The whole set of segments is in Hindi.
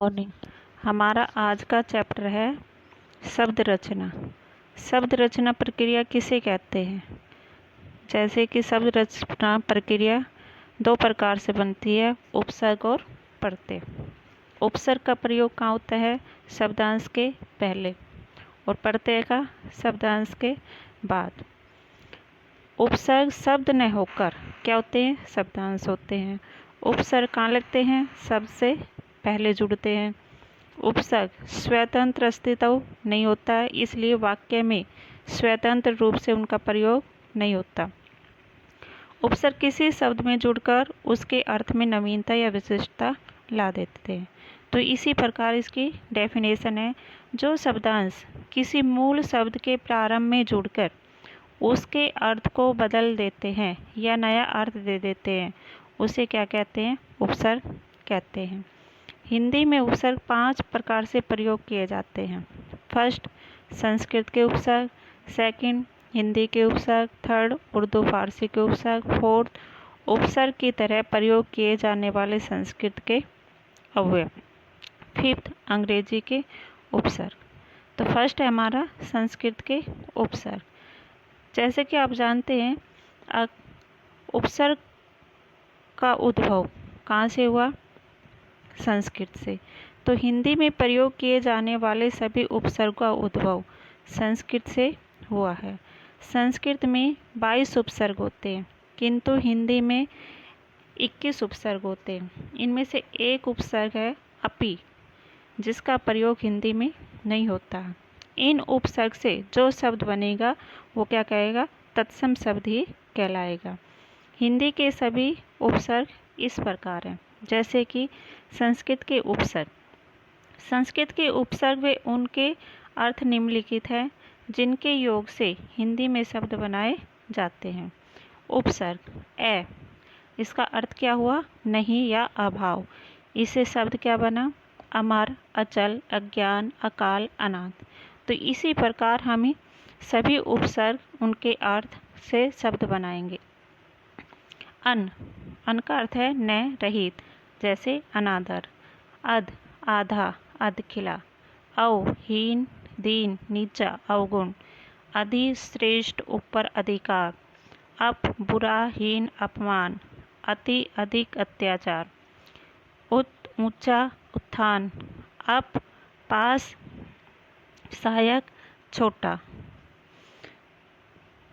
मॉर्निंग। हमारा आज का चैप्टर है शब्द रचना। शब्द रचना प्रक्रिया किसे कहते हैं? जैसे कि शब्द रचना प्रक्रिया दो प्रकार से बनती है, उपसर्ग और प्रत्यय। उपसर्ग का प्रयोग कहाँ होता है? शब्दांश के पहले, और प्रत्यय का शब्दांश के बाद। उपसर्ग शब्द न होकर क्या होते हैं? शब्दांश होते हैं। उपसर्ग कहाँ लगते हैं? शब्द से पहले जुड़ते हैं। उपसर्ग स्वतंत्र अस्तित्व नहीं होता है, इसलिए वाक्य में स्वतंत्र रूप से उनका प्रयोग नहीं होता। उपसर्ग किसी शब्द में जुड़कर उसके अर्थ में नवीनता या विशिष्टता ला देते हैं। तो इसी प्रकार इसकी डेफिनेशन है, जो शब्दांश किसी मूल शब्द के प्रारंभ में जुड़कर उसके अर्थ को बदल देते हैं या नया अर्थ दे देते हैं, उसे क्या कहते हैं? उपसर्ग कहते हैं। हिंदी में उपसर्ग 5 प्रकार से प्रयोग किए जाते हैं। फर्स्ट, संस्कृत के उपसर्ग। सेकंड, हिंदी के उपसर्ग। थर्ड, उर्दू फारसी के उपसर्ग। फोर्थ, उपसर्ग की तरह प्रयोग किए जाने वाले संस्कृत के अव्यय। फिफ्थ, अंग्रेजी के उपसर्ग। तो फर्स्ट है हमारा संस्कृत के उपसर्ग। जैसे कि आप जानते हैं, उपसर्ग का उद्भव कहाँ से हुआ? संस्कृत से। तो हिंदी में प्रयोग किए जाने वाले सभी उपसर्ग का उद्भव संस्कृत से हुआ है। संस्कृत में 22 उपसर्ग होते हैं, किंतु हिंदी में 21 उपसर्ग होते हैं। इनमें से एक उपसर्ग है अपि, जिसका प्रयोग हिंदी में नहीं होता। इन उपसर्ग से जो शब्द बनेगा वो क्या कहेगा? तत्सम शब्द ही कहलाएगा। हिंदी के सभी उपसर्ग इस प्रकार हैं। जैसे कि संस्कृत के उपसर्ग। संस्कृत के उपसर्ग वे उनके अर्थ निम्नलिखित हैं जिनके योग से हिंदी में शब्द बनाए जाते हैं। उपसर्ग ए, इसका अर्थ क्या हुआ? नहीं या अभाव। इससे शब्द क्या बना? अमर, अचल, अज्ञान, अकाल, अनाथ। तो इसी प्रकार हम सभी उपसर्ग उनके अर्थ से शब्द बनाएंगे। अन, अन का अर्थ है न, रहित, जैसे अनादर। अध, आधा, अधखिला। औ, हीन, दीन, नीचा, अवगुण। अधि, श्रेष्ठ, ऊपर, अधिकार। अप, बुरा, हीन, अपमान। अति, अधिक, अत्याचार। उत, ऊंचा, उत्थान। अप, पास, सहायक, छोटा।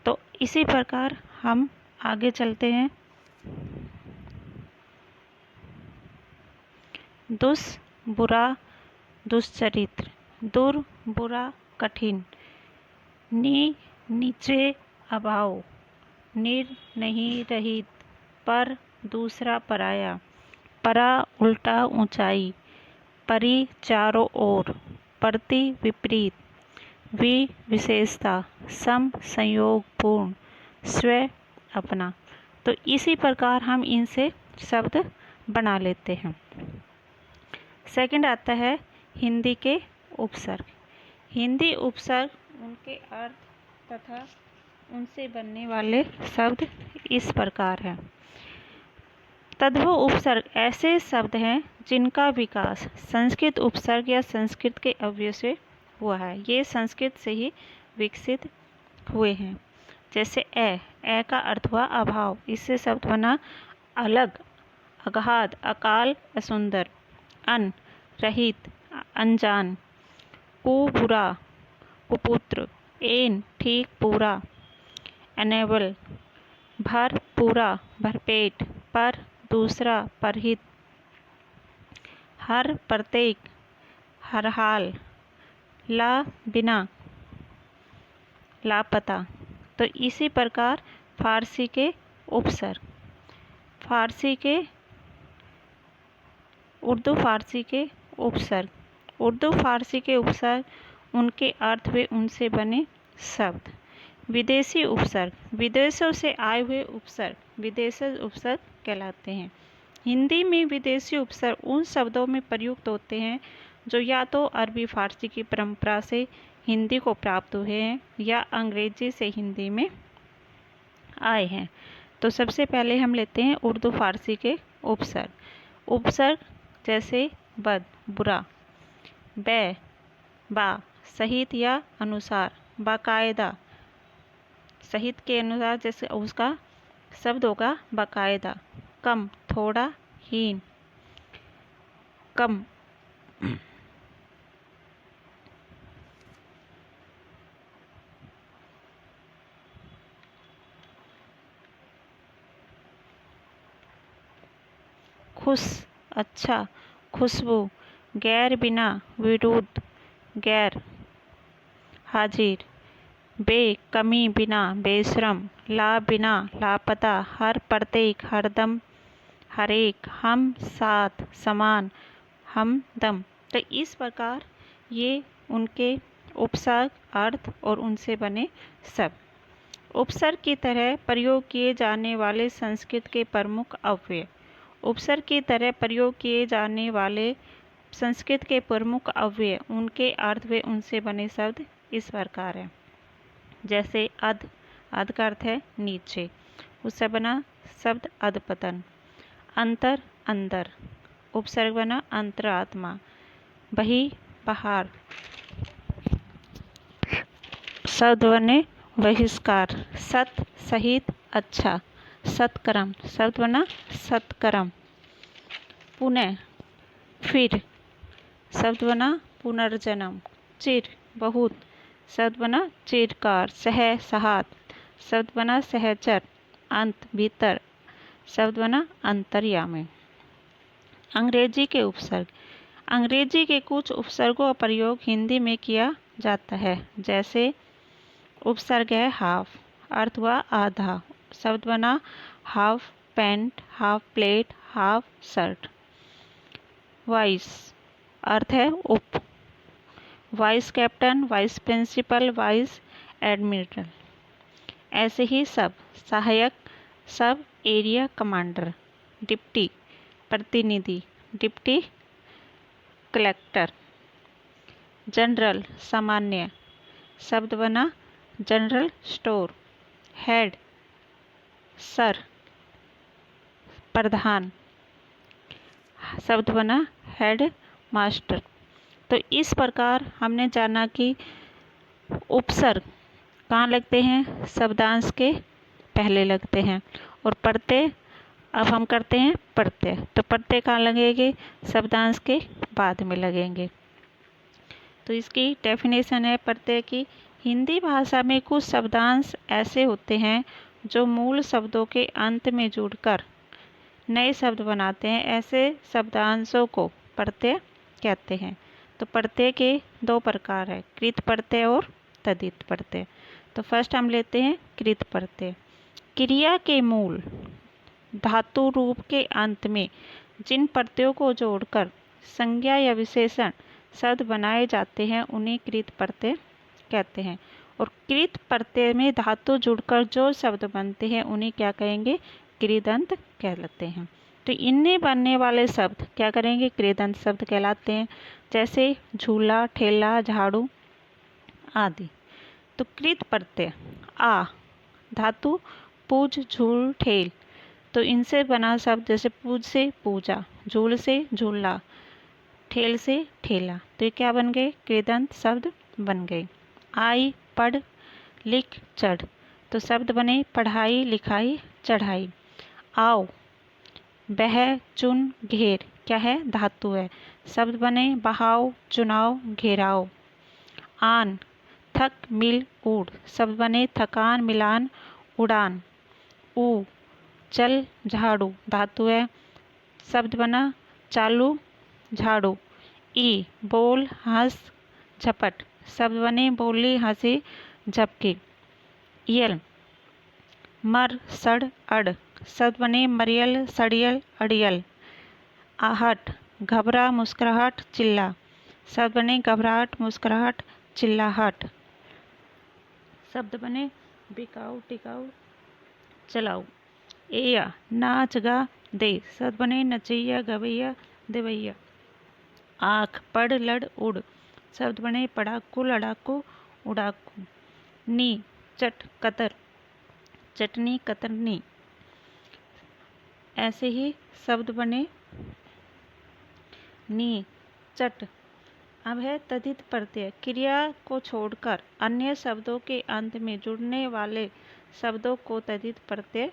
तो इसी प्रकार हम आगे चलते हैं। दुस, बुरा, दुष्चरित्र। दुर, बुरा, कठिन। नी, नीचे, अभाव। निर, नहीं, रहित। पर, दूसरा, पराया। परा, उल्टा, ऊंचाई। परि, चारों ओर। प्रति, विपरीत। वि, विशेषता। सम, संयोग पूर्ण। स्व, अपना। तो इसी प्रकार हम इनसे शब्द बना लेते हैं। सेकंड आता है हिंदी के उपसर्ग। हिंदी उपसर्ग उनके अर्थ तथा उनसे बनने वाले शब्द इस प्रकार हैं। तद्भव उपसर्ग ऐसे शब्द हैं जिनका विकास संस्कृत उपसर्ग या संस्कृत के अव्यय से हुआ है। ये संस्कृत से ही विकसित हुए हैं। जैसे ए का अर्थ हुआ अभाव। इससे शब्द बना अलग, अगाध, अकाल, असुंदर। अन, रहित, अनजान। कु, बुरा, कुपुत्र। एन, ठीक, पूरा, एनेबल। भर, पूरा, भरपेट। पर, दूसरा, परहित। हर, प्रत्येक, हर हाल। ला, बिना, लापता। तो इसी प्रकार फारसी के उपसर्ग। उर्दू फारसी के उपसर्ग। उर्दू फारसी के उपसर्ग उनके अर्थ व उनसे बने शब्द। विदेशी उपसर्ग, विदेशों से आए हुए उपसर्ग विदेशी उपसर्ग कहलाते हैं। हिंदी में विदेशी उपसर्ग उन शब्दों में प्रयुक्त होते हैं जो या तो अरबी फारसी की परंपरा से हिंदी को प्राप्त हुए हैं या अंग्रेजी से हिंदी में आए हैं। तो सबसे पहले हम लेते हैं उर्दू फारसी के उपसर्ग। उपसर्ग जैसे बद बुरा। बै बा सहित या अनुसार, बाकायदा सहित के अनुसार जैसे उसका शब्द होगा बाकायदा। कम थोड़ा, हीन कम। खुश अच्छा, खुशबू। गैर बिना विरुद्ध, गैर। हाजिर बे कमी बिना, बेशरम। ला बिना, लापता। हर प्रत्येक, हरदम, हरेक। हम साथ, समान, हमदम। तो इस प्रकार ये उनके उपसर्ग, अर्थ और उनसे बने शब्द। उपसर्ग की तरह प्रयोग किए जाने वाले संस्कृत के प्रमुख अव्यय। उपसर्ग की तरह प्रयोग किए जाने वाले संस्कृत के प्रमुख अव्यय, उनके अर्थ व उनसे बने शब्द इस प्रकार हैं। जैसे अध, अध का अर्थ है नीचे, उससे बना शब्द अधपतन। अंतर, अंदर, उपसर्ग बना अंतरात्मा। बही, बाहर, शब्द बने बहिष्कार। सत, सहित, अच्छा। सत्कर्म, शब्द बना सत्कर्म। पुनः, फिर, शब्द बना पुनर्जन्म। चिर, बहुत, शब्द बना चिरकाल। सह, सहात, शब्द बना सहचर। अंत, भीतर, शब्द बना अंतर्यामी। अंग्रेजी के उपसर्ग। अंग्रेजी के कुछ उपसर्गों का प्रयोग हिंदी में किया जाता है। जैसे उपसर्ग है हाफ, अर्थ हुआ आधा, शब्द बना half pant, half plate, half shirt. Vice, अर्थ है उप, vice captain, vice principal, vice admiral. ऐसे ही सब सहायक, सब एरिया कमांडर। डिप्टी, प्रतिनिधि, डिप्टी कलेक्टर। जनरल, सामान्य, शब्द बना जनरल स्टोर। हेड, सर, प्रधान, शब्द बना हेड मास्टर। तो इस प्रकार हमने जाना कि उपसर्ग कहाँ लगते हैं, शब्दांश के पहले लगते हैं, और प्रत्यय अब हम करते हैं प्रत्यय। तो प्रत्यय कहाँ लगेंगे, शब्दांश के बाद में लगेंगे। तो इसकी डेफिनेशन है प्रत्यय की। हिंदी भाषा में कुछ शब्दांश ऐसे होते हैं जो मूल शब्दों के अंत में जुड़कर नए शब्द बनाते हैं। ऐसे शब्दांशों को प्रत्यय कहते हैं। तो प्रत्यय के दो प्रकार है, कृत प्रत्यय और तद्धित प्रत्यय। तो फर्स्ट हम लेते हैं कृत प्रत्यय। क्रिया के मूल धातु रूप के अंत में जिन प्रत्ययों को जोड़कर संज्ञा या विशेषण शब्द बनाए जाते हैं उन्हें कृत प्रत्यय कहते हैं। और कृत प्रत्यय में धातु जुड़कर जो शब्द बनते हैं उन्हें क्या कहेंगे, कृदंत कहलाते हैं। तो इनमें बनने वाले शब्द क्या करेंगे, कृदंत शब्द कहलाते हैं। जैसे झूला, ठेला, झाड़ू आदि। तो कृत प्रत्यय आ, धातु पूज, झूल, ठेल, तो इनसे बना शब्द जैसे पूज से पूजा, झूल से झूला, ठेल से ठेला, तो ये क्या बन गए, कृदंत शब्द बन गए। आई, पढ़, लिख, चढ़, तो शब्द बने पढ़ाई, लिखाई, चढ़ाई। आओ, बह, चुन, घेर, क्या है, धातु है, शब्द बने बहाव, चुनाव, घेराव। आन, थक, मिल, उड़, शब्द बने थकान, मिलान, उड़ान। ऊ, चल, झाड़ू, धातु है, शब्द बना चालू, झाड़ू। ई, बोल, हंस, झपट, शब्द बने बोली, हंसी, झपकी। यल, मर, सड़, अड़, शब्द बने मरियल, सड़ियल, अड़ियल। आहट, घबरा, मुस्कुराहट, चिल्ला, शब्द बने घबराहट, मुस्कुराहट, चिल्लाहट। शब्द बने बिकाऊ, टिकाऊ, चलाऊ। एया, नाच, गा, दे, शब्द बने नचैया, गवैया, देवैया। आँख, पढ़, लड़, उड़, शब्द बने पढ़ाकू, लड़ाकू, उड़ाकू। नी, चट, कतर, चटनी, कतरनी। ऐसे ही शब्द बने नी, चट। अब है तद्धित प्रत्यय। क्रिया को छोड़कर अन्य शब्दों के अंत में जुड़ने वाले शब्दों को तद्धित प्रत्यय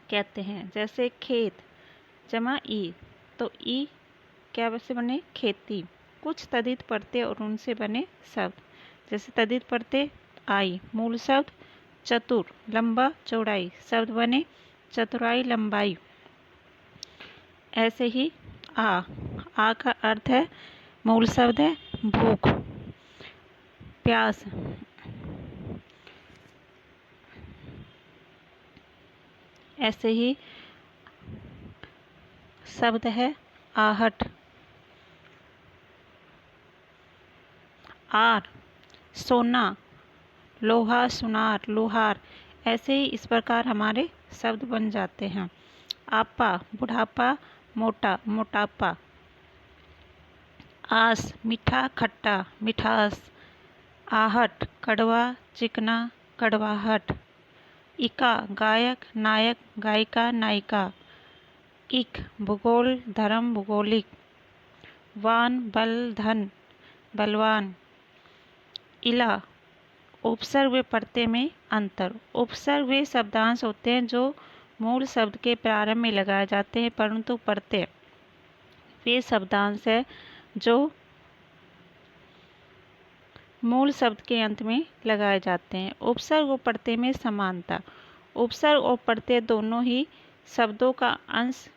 कहते हैं। जैसे खेत जमा ई, तो ई क्या से बने? खेती। कुछ तद्धित प्रत्यय और उनसे बने शब्द, जैसे तद्धित प्रत्यय आई, मूल शब्द चतुर, लंबा, चौड़ाई, शब्द बने चतुराई, लंबाई। ऐसे ही आ का अर्थ है, मूल शब्द है भूख, प्यास। ऐसे ही शब्द है आहट। आर सोना, लोहा, सुनार, लोहार। ऐसे ही इस प्रकार हमारे शब्द बन जाते हैं। आपा बुढ़ापा, मोटा, मोटापा। आस मीठा, खट्टा, मिठास। आहट कड़वा, चिकना, कड़वाहट। इका गायक, नायक, गायिका, नायिका। इक भूगोल, धर्म, भूगोलिक। वान बल, धन, बलवान। इला उपसर्ग व प्रत्यय में अंतर। उपसर्ग वे शब्दांश होते हैं जो मूल शब्द के प्रारंभ में लगाए जाते हैं, परंतु प्रत्यय वे शब्दांश है जो मूल शब्द के अंत में लगाए जाते हैं। उपसर्ग और प्रत्यय में समानता। उपसर्ग और प्रत्यय दोनों ही शब्दों का अंश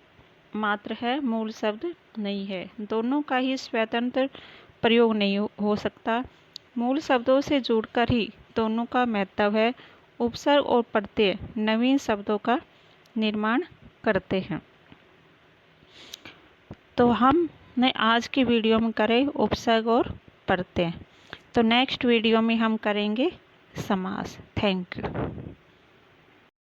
मात्र है, मूल शब्द नहीं है। दोनों का ही स्वतंत्र प्रयोग नहीं हो सकता। मूल शब्दों से जुड़कर ही दोनों का महत्व है। उपसर्ग और प्रत्यय नवीन शब्दों का निर्माण करते हैं। तो हमने आज की वीडियो में करे उपसर्ग और प्रत्यय। तो नेक्स्ट वीडियो में हम करेंगे समास। Thank you.